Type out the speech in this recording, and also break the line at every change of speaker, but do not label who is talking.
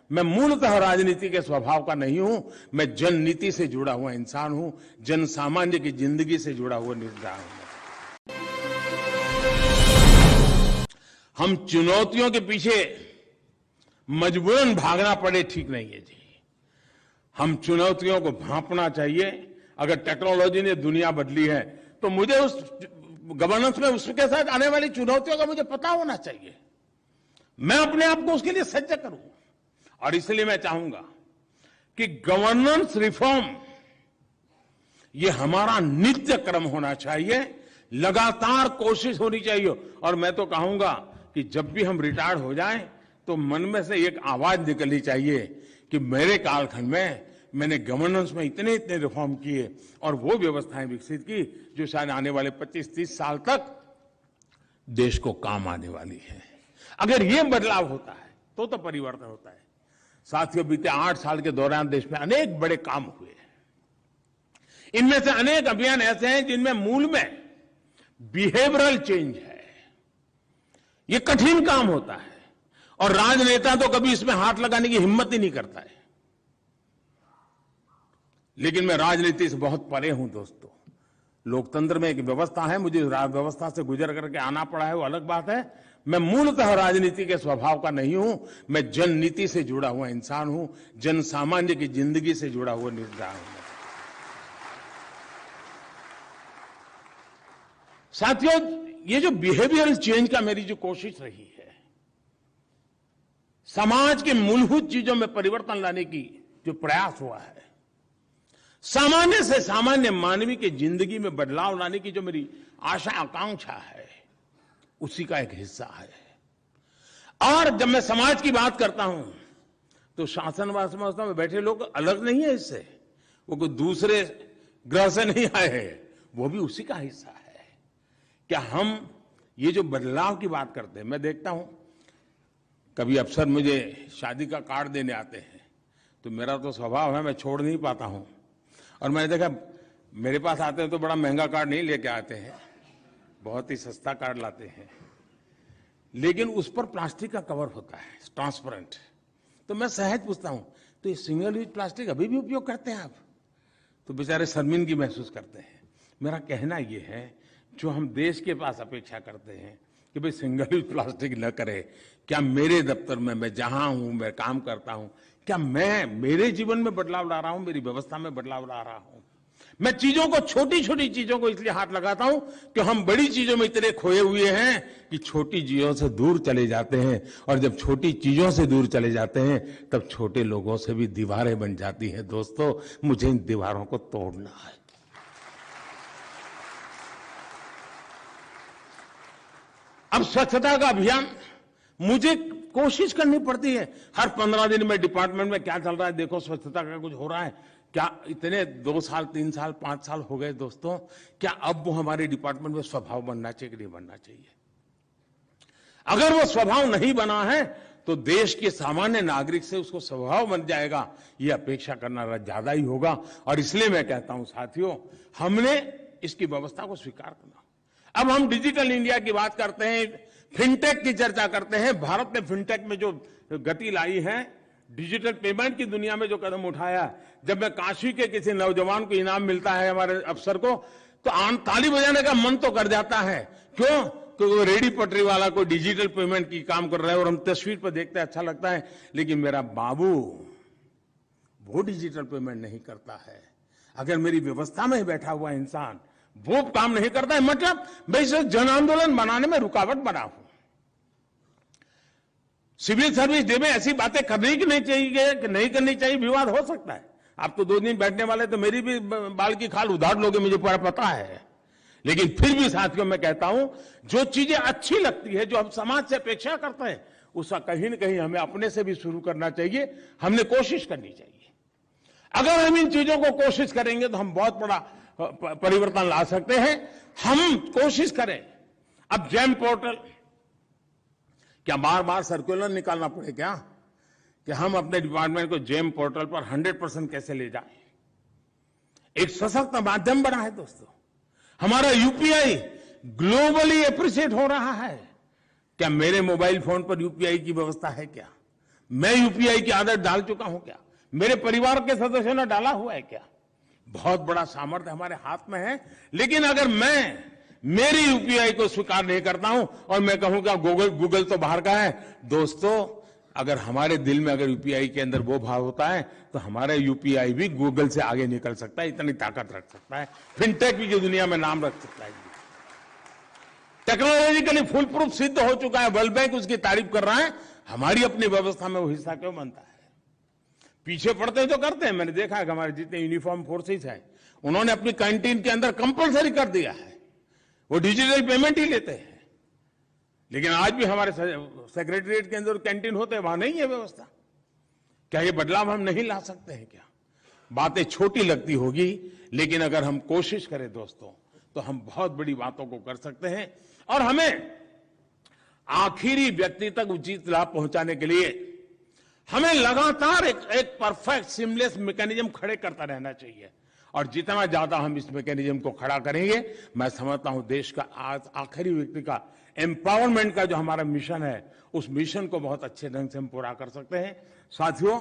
मैं मूलतः राजनीति के स्वभाव का नहीं हूं। मैं जननीति से जुड़ा हुआ इंसान हूं, जन सामान्य की जिंदगी से जुड़ा हुआ इंसान हूं। हम चुनौतियों के पीछे मजबूरन भागना पड़े ठीक नहीं है जी। हम चुनौतियों को भांपना चाहिए। अगर टेक्नोलॉजी ने दुनिया बदली है तो मुझे उस गवर्नेंस में उसके साथ आने वाली चुनौतियों का मुझे पता होना चाहिए। मैं अपने आप को उसके लिए सज्ज करूं। और इसलिए मैं चाहूंगा कि गवर्नेंस रिफॉर्म ये हमारा नित्य क्रम होना चाहिए, लगातार कोशिश होनी चाहिए। और मैं तो कहूंगा कि जब भी हम रिटायर्ड हो जाएं तो मन में से एक आवाज निकलनी चाहिए कि मेरे कालखंड में मैंने गवर्नेंस में इतने इतने रिफॉर्म किए और वो व्यवस्थाएं विकसित की जो शायद आने वाले 25-30 साल तक देश को काम आने वाली है। अगर ये बदलाव होता है तो परिवर्तन होता है। साथियों, बीते 8 साल के दौरान देश में अनेक बड़े काम हुए हैं। इनमें से अनेक अभियान ऐसे हैं जिनमें मूल में बिहेवियरल चेंज है। ये कठिन काम होता है और राजनेता तो कभी इसमें हाथ लगाने की हिम्मत ही नहीं करता है। लेकिन मैं राजनीति से बहुत परे हूं दोस्तों। लोकतंत्र में एक व्यवस्था है, मुझे व्यवस्था से गुजर करके आना पड़ा है, वो अलग बात है। मैं मूलतः राजनीति के स्वभाव का नहीं हूं। मैं जननीति से जुड़ा हुआ इंसान हूं, जन सामान्य की जिंदगी से जुड़ा हुआ इंसान हूं। साथियों, ये जो बिहेवियरल चेंज का मेरी जो कोशिश रही है, समाज के मूलभूत चीजों में परिवर्तन लाने की जो प्रयास हुआ है, सामान्य से सामान्य मानवीय की जिंदगी में बदलाव लाने की जो मेरी आशा आकांक्षा है, उसी का एक हिस्सा है। और जब मैं समाज की बात करता हूं तो शासन व्यवस्था में बैठे लोग अलग नहीं है इससे, वो कोई दूसरे ग्रह से नहीं आए हैं, वो भी उसी का हिस्सा है। क्या हम ये जो बदलाव की बात करते हैं, मैं देखता हूं कभी अफसर मुझे शादी का कार्ड देने आते हैं तो मेरा तो स्वभाव है, मैं छोड़ नहीं पाता हूं। और मैंने देखा मेरे पास आते हैं तो बड़ा महंगा कार्ड नहीं लेके आते हैं, बहुत ही सस्ता कार्ड लाते हैं, लेकिन उस पर प्लास्टिक का कवर होता है, ट्रांसपेरेंट। तो मैं सहज पूछता हूं, तो ये सिंगल यूज प्लास्टिक अभी भी उपयोग करते हैं आप? तो बेचारे शर्मिंदगी महसूस करते हैं। मेरा कहना यह है, जो हम देश के पास अपेक्षा करते हैं कि भाई सिंगल यूज प्लास्टिक न करे, क्या मेरे दफ्तर में, मैं जहां हूं, मैं काम करता हूं, क्या मैं मेरे जीवन में बदलाव ला रहा हूं, मेरी व्यवस्था में बदलाव ला रहा हूं? मैं चीजों को, छोटी छोटी चीजों को इसलिए हाथ लगाता हूं कि हम बड़ी चीजों में इतने खोए हुए हैं कि छोटी चीजों से दूर चले जाते हैं। और जब छोटी चीजों से दूर चले जाते हैं तब छोटे लोगों से भी दीवारें बन जाती हैं। दोस्तों, मुझे इन दीवारों को तोड़ना है। अब स्वच्छता का अभियान मुझे कोशिश करनी पड़ती है। हर 15 दिन में डिपार्टमेंट में क्या चल रहा है, देखो स्वच्छता का कुछ हो रहा है क्या? इतने 2 साल, 3 साल, 5 साल हो गए दोस्तों, क्या अब वो हमारे डिपार्टमेंट में स्वभाव बनना चाहिए कि नहीं बनना चाहिए? अगर वो स्वभाव नहीं बना है तो देश के सामान्य नागरिक से उसको स्वभाव बन जाएगा, ये अपेक्षा करना ज्यादा ही होगा। और इसलिए मैं कहता हूं साथियों, हमने इसकी व्यवस्था को स्वीकार करना। अब हम डिजिटल इंडिया की बात करते हैं, फिनटेक की चर्चा करते हैं। भारत ने फिनटेक में जो गति लाई है, डिजिटल पेमेंट की दुनिया में जो कदम उठाया, जब मैं काशी के किसी नौजवान को इनाम मिलता है हमारे अफसर को, तो ताली बजाने का मन तो कर जाता है। क्यों? क्योंकि वो रेडी पटरी वाला कोई डिजिटल पेमेंट की काम कर रहा है और हम तस्वीर पर देखते हैं, अच्छा लगता है। लेकिन मेरा बाबू वो डिजिटल पेमेंट नहीं करता है। अगर मेरी व्यवस्था में बैठा हुआ इंसान वो काम नहीं करता है, मतलब मैं इसे जन आंदोलन बनाने में रुकावट बना हूं। सिविल सर्विस डे में ऐसी बातें करनी की नहीं चाहिए कि नहीं करनी चाहिए, विवाद हो सकता है। आप तो 2 दिन बैठने वाले, तो मेरी भी बाल की खाल उधार लोगे, मुझे पूरा पता है। लेकिन फिर भी साथियों मैं कहता हूं, जो चीजें अच्छी लगती है, जो हम समाज से अपेक्षा करते हैं, उसका कहीं न कहीं हमें अपने से भी शुरू करना चाहिए, हमने कोशिश करनी चाहिए। अगर हम इन चीजों को कोशिश करेंगे तो हम बहुत बड़ा परिवर्तन ला सकते हैं। हम कोशिश करें। अब जेम पोर्टल, क्या बार बार सर्कुलर निकालना पड़े क्या कि हम अपने डिपार्टमेंट को जेम पोर्टल पर 100% कैसे ले जाएं? एक सशक्त माध्यम बना है दोस्तों। हमारा यूपीआई ग्लोबली एप्रिशिएट हो रहा है। क्या मेरे मोबाइल फोन पर यूपीआई की व्यवस्था है क्या? मैं यूपीआई की आदत डाल चुका हूं क्या? मेरे परिवार के सदस्यों ने डाला हुआ है क्या? बहुत बड़ा सामर्थ्य हमारे हाथ में है। लेकिन अगर मैं मेरी यूपीआई को स्वीकार नहीं करता हूं और मैं कहूं कि गूगल तो बाहर का है, दोस्तों अगर हमारे दिल में अगर यूपीआई के अंदर वो भाव होता है तो हमारा यूपीआई भी गूगल से आगे निकल सकता है, इतनी ताकत रख सकता है, फिनटेक भी की दुनिया में नाम रख सकता है। टेक्नोलॉजिकली फुल प्रूफ सिद्ध हो चुका है, वर्ल्ड बैंक उसकी तारीफ कर रहा है, हमारी अपनी व्यवस्था में वो हिस्सा क्यों बनता है? पीछे पड़ते तो करते हैं। मैंने देखा है कि हमारे जितने यूनिफॉर्म फोर्सेस हैं उन्होंने अपनी कैंटीन के अंदर कंपलसरी कर दिया है, वो डिजिटल पेमेंट ही लेते हैं। लेकिन आज भी हमारे सेक्रेटरिएट के अंदर कैंटीन होते हैं, वहां नहीं है व्यवस्था। क्या ये बदलाव हम नहीं ला सकते हैं क्या? बातें छोटी लगती होगी, लेकिन अगर हम कोशिश करें दोस्तों तो हम बहुत बड़ी बातों को कर सकते हैं। और हमें आखिरी व्यक्ति तक उचित लाभ पहुंचाने के लिए हमें लगातार एक परफेक्ट सिमलेस मैकेनिज्म खड़े करता रहना चाहिए। और जितना ज्यादा हम इस मैकेनिज्म को खड़ा करेंगे, मैं समझता हूं देश का आज आखिरी व्यक्ति का एम्पावरमेंट का जो हमारा मिशन है, उस मिशन को बहुत अच्छे ढंग से हम पूरा कर सकते हैं। साथियों,